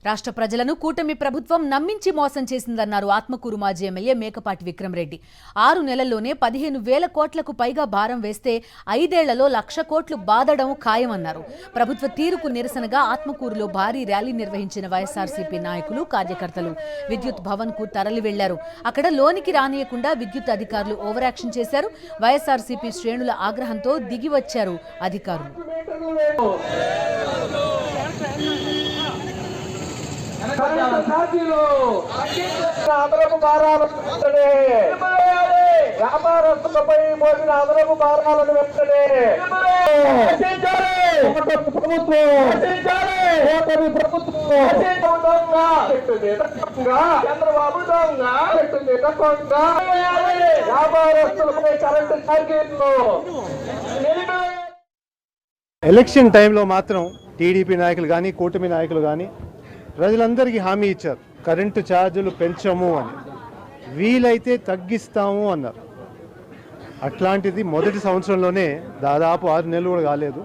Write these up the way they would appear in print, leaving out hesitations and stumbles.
రాష్ట్ర ప్రజలను కూటమి ప్రభుత్వం నమ్మించి మోసం చేసిందన్నారు ఆత్మకూరు మాజీ ఎమ్మెల్యే మేకపాటి విక్రమరెడ్డి. 6 నెలల్లోనే 15,000 కోట్లకు పైగా భారం వేస్తే 5 ఏళ్లలో 1,00,000 కోట్లు బాదడం ఖాయమన్నారు. ప్రభుత్వ తీరుకు నిరసనగా ఆత్మకూరులో భారీ ర్యాలీ నిర్వహించిన వైఎస్ఆర్సీపీ నాయకులు, కార్యకర్తలు విద్యుత్ భవన్ కు తరలి వెళ్లారు. అక్కడ లోనికి రానియకుండా విద్యుత్ అధికారులు ఓవర్ యాక్షన్ చేశారు. వైఎస్ఆర్సీపీ శ్రేణుల ఆగ్రహంతో దిగి వచ్చారు అధికారులు. వ్యాపారస్తులపై మోసిన అదనపు భారాలను వెంటనే చంద్రబాబు వ్యాపారస్తులపై కరెంటు ఛార్జీలు. ఎలక్షన్ టైంలో మాత్రం టీడీపీ నాయకులు కానీ కూటమి నాయకులు కానీ ప్రజలందరికీ హామీ ఇచ్చారు, కరెంటు ఛార్జీలు పెంచము అని, వీలైతే తగ్గిస్తాము అన్నారు. అట్లాంటిది మొదటి సంవత్సరంలోనే దాదాపు 6 నెలలు కూడా కాలేదు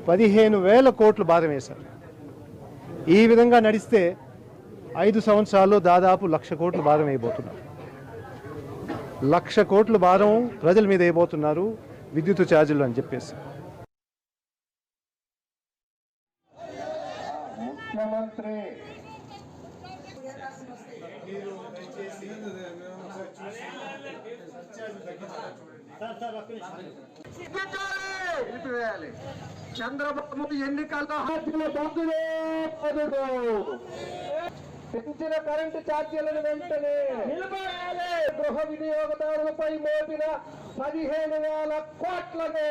15,000 కోట్లు భారం వేశారు. ఈ విధంగా నడిస్తే 5 సంవత్సరాల్లో దాదాపు 1,00,000 కోట్లు భారం వేయబోతున్నారు. 1,00,000 కోట్ల భారం ప్రజల మీద వేయబోతున్నారు విద్యుత్ ఛార్జీలు అని చెప్పేసి. ముఖ్యమంత్రి చంద్రబాబు ఎన్నికల్లో పెంచిన కరెంటు ఛార్జీలను వెంటనే గృహ వినియోగదారులపై మోపిన 15,000 కోట్లను